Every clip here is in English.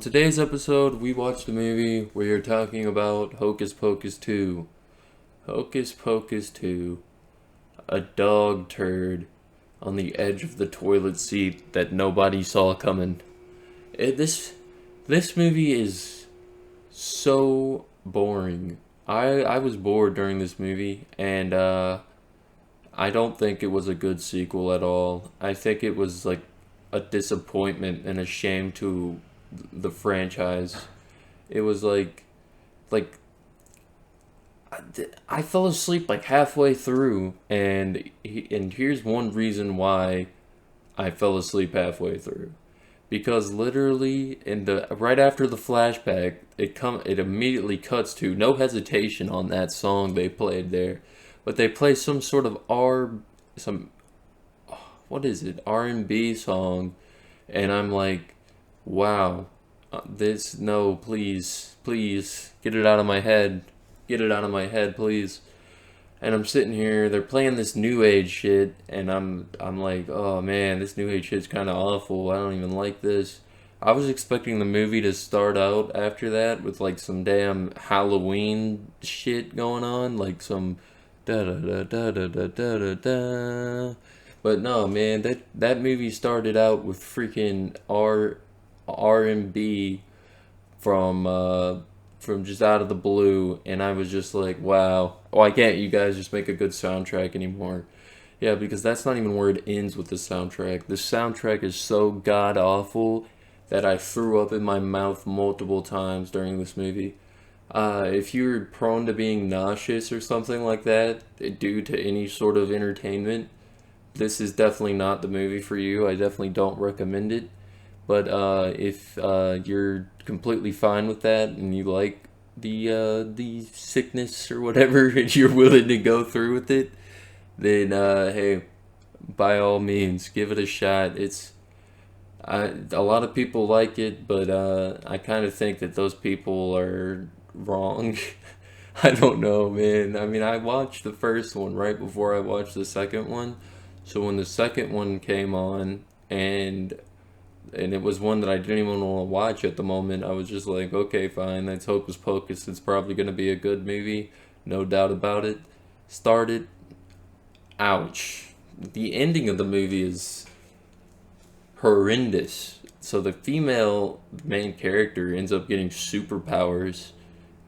Today's episode, we watched a movie. We are talking about Hocus Pocus 2. Hocus Pocus 2. A dog turd on the edge of the toilet seat that nobody saw coming. This movie is so boring. I was bored during this movie, and I don't think it was a good sequel at all. I think it was like a disappointment and a shame to the franchise. It was like I fell asleep like halfway through, and here's one reason why I fell asleep halfway through. Because literally in the right after the flashback, it immediately cuts to no hesitation on that song they played there, but they play some sort of some what is it, R&B song, and I'm like, wow, this, no, please get it out of my head, please. And I'm sitting here, they're playing this new age shit, and I'm like, oh man, this new age shit's kind of awful. I don't even like this. I was expecting the movie to start out after that with like some damn Halloween shit going on, like some da da da da da da da da da. But no, man, that movie started out with freaking R&B from just out of the blue, and I was just like, wow, why can't you guys just make a good soundtrack anymore? Yeah, because that's not even where it ends with the soundtrack. The soundtrack is so god awful that I threw up in my mouth multiple times during this movie. If you're prone to being nauseous or something like that due to any sort of entertainment, this is definitely not the movie for you. I definitely don't recommend it. But if you're completely fine with that and you like the sickness or whatever, and you're willing to go through with it, then hey, by all means, give it a shot. A lot of people like it, but I kind of think that those people are wrong. I don't know, man. I mean, I watched the first one right before I watched the second one. So when the second one came on, and it was one that I didn't even want to watch at the moment, I was just like, okay, fine, that's Hocus Pocus. It's probably going to be a good movie, no doubt about it. Started, ouch. The ending of the movie is horrendous. So the female main character ends up getting superpowers,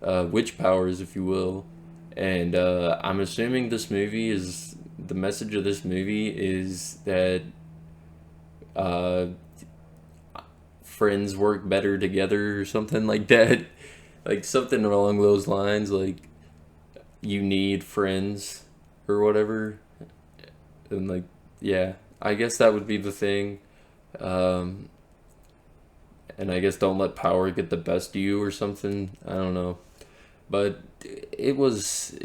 witch powers, if you will. And I'm assuming the message of this movie is that uh, friends work better together or something like that. Like something along those lines, like you need friends or whatever. And like, yeah, I guess that would be the thing. Um, and I guess don't let power get the best of you or something. I don't know. But it was.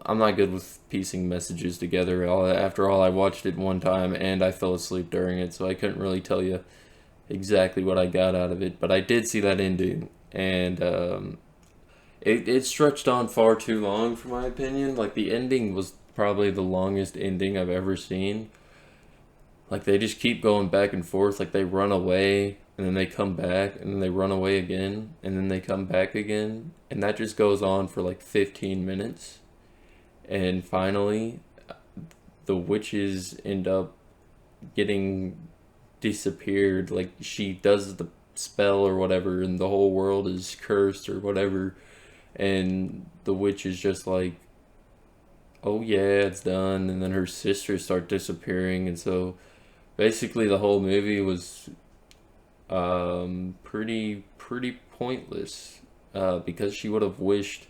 I'm not good with piecing messages together. After all, I watched it one time and I fell asleep during it, so I couldn't really tell you exactly what I got out of it. But I did see that ending, and it stretched on far too long, for my opinion. Like, the ending was probably the longest ending I've ever seen. Like, they just keep going back and forth. Like, they run away, and then they come back, and then they run away again, and then they come back again. And that just goes on for like 15 minutes. And finally, the witches end up getting disappeared. Like, she does the spell or whatever, and the whole world is cursed or whatever. And the witch is just like, oh yeah, it's done. And then her sisters start disappearing. And so basically, the whole movie was pretty pointless, because she would have wished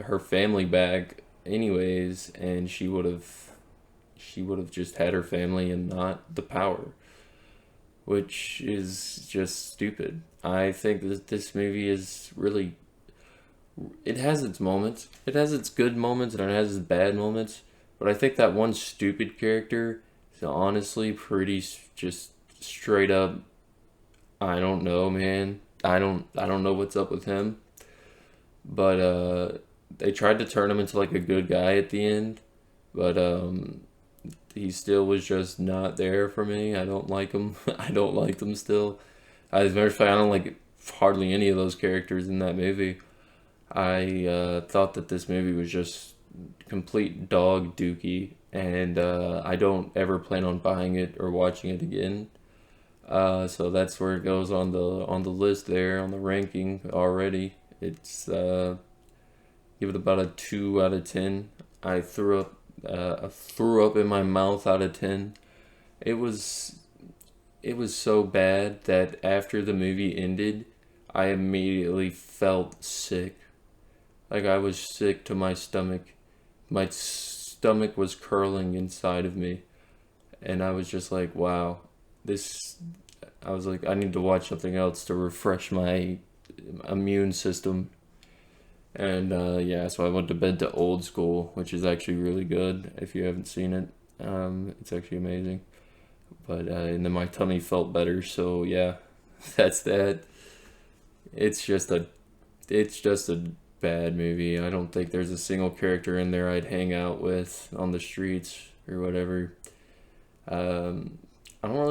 her family back anyways, and she would have just had her family and not the power, which is just stupid. I think that this movie is really, it has its moments. It has its good moments and it has its bad moments, but I think that one stupid character is honestly pretty just straight up. I don't know, man. I don't know what's up with him, but they tried to turn him into like a good guy at the end, but he still was just not there for me. I don't like him. I don't like them still. As a matter of fact, I don't like hardly any of those characters in that movie. I thought that this movie was just complete dog dookie, and I don't ever plan on buying it or watching it again. So that's where it goes on the list there on the ranking already. It's give it about a 2 out of 10. I threw up in my mouth out of 10. It was so bad that after the movie ended, I immediately felt sick. Like I was sick to my stomach. My stomach was curling inside of me. And I was just like, wow, I was like, I need to watch something else to refresh my immune system. And yeah, so I went to bed to Old School, which is actually really good if you haven't seen it. It's actually amazing. But and then my tummy felt better, so yeah, that's that. It's just a bad movie. I don't think there's a single character in there I'd hang out with on the streets or whatever. I don't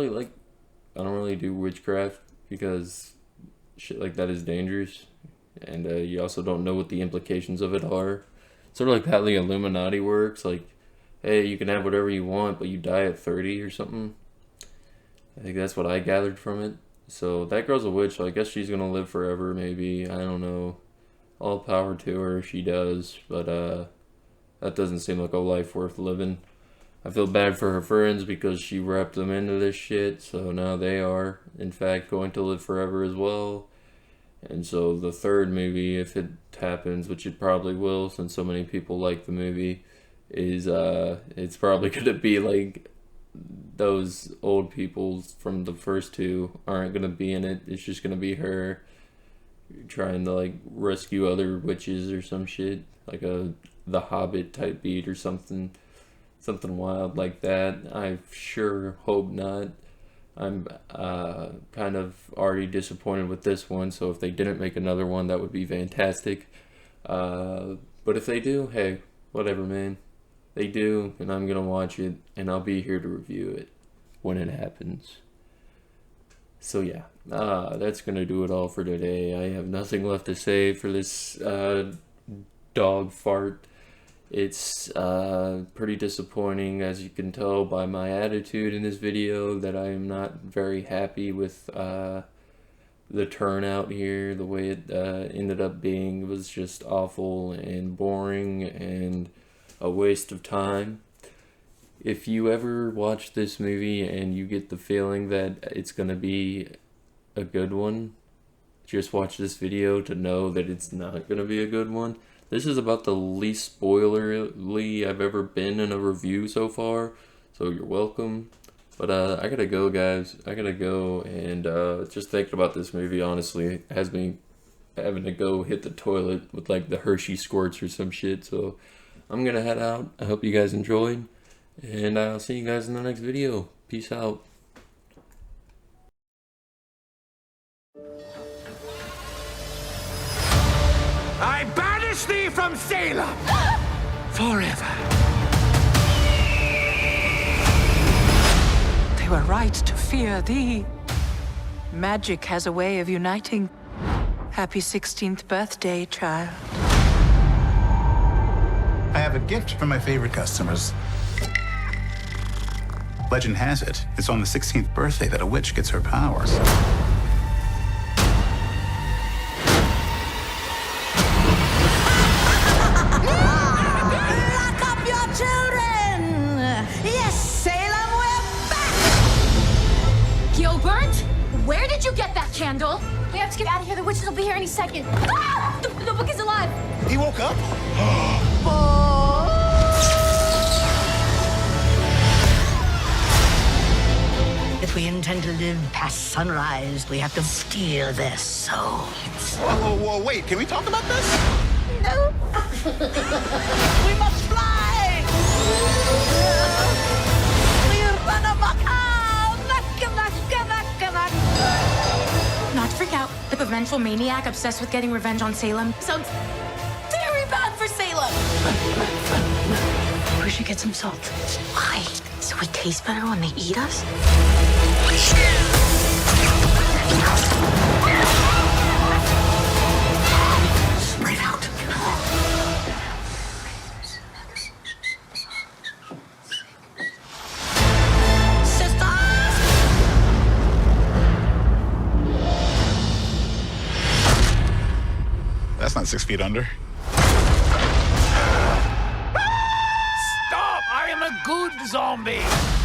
really do witchcraft because shit like that is dangerous, and you also don't know what the implications of it are. Sort of like how the Illuminati works. Like, hey, you can have whatever you want, but you die at 30 or something. I think that's what I gathered from it. So that girl's a witch, so I guess she's gonna live forever, maybe. I don't know. All power to her, she does. But that doesn't seem like a life worth living. I feel bad for her friends because she wrapped them into this shit, so now they are, in fact, going to live forever as well. And so the third movie, if it happens, which it probably will, since so many people like the movie, is it's probably gonna be like those old people from the first two aren't gonna be in it. It's just gonna be her trying to like rescue other witches or some shit, like the Hobbit type beat or something wild like that. I sure hope not. I'm kind of already disappointed with this one, so if they didn't make another one, that would be fantastic. But if they do, hey, whatever, man. They do, and I'm gonna watch it, and I'll be here to review it when it happens. So yeah, that's gonna do it all for today. I have nothing left to say for this dog fart. It's pretty disappointing, as you can tell by my attitude in this video, that I am not very happy with the turnout here. The way it ended up being was just awful and boring and a waste of time. If you ever watch this movie and you get the feeling that it's gonna be a good one, just watch this video to know that it's not gonna be a good one. This is about the least spoilerly I've ever been in a review so far, so you're welcome. But I gotta go, guys. I gotta go, and just thinking about this movie, honestly, has me having to go hit the toilet with like the Hershey squirts or some shit, so I'm gonna head out. I hope you guys enjoyed, and I'll see you guys in the next video. Peace out. I banish thee from Salem forever. They were right to fear thee. Magic has a way of uniting. Happy 16th birthday, child. I have a gift for my favorite customers. Legend has it, it's on the 16th birthday that a witch gets her powers. Lock up your children! Yes, Salem, we're back! Gilbert, where did you get that candle? We have to get out of here. The witches will be here any second. Ah! The book is alive. He woke up? If we intend to live past sunrise, we have to steal their souls. Whoa, wait, can we talk about this? No. We must fly! We run amok! Not to freak out. The vengeful maniac obsessed with getting revenge on Salem sounds very bad for Salem. We should get some salt. Why? So we taste better when they eat us? That's not 6 feet under. Stop! I am a good zombie!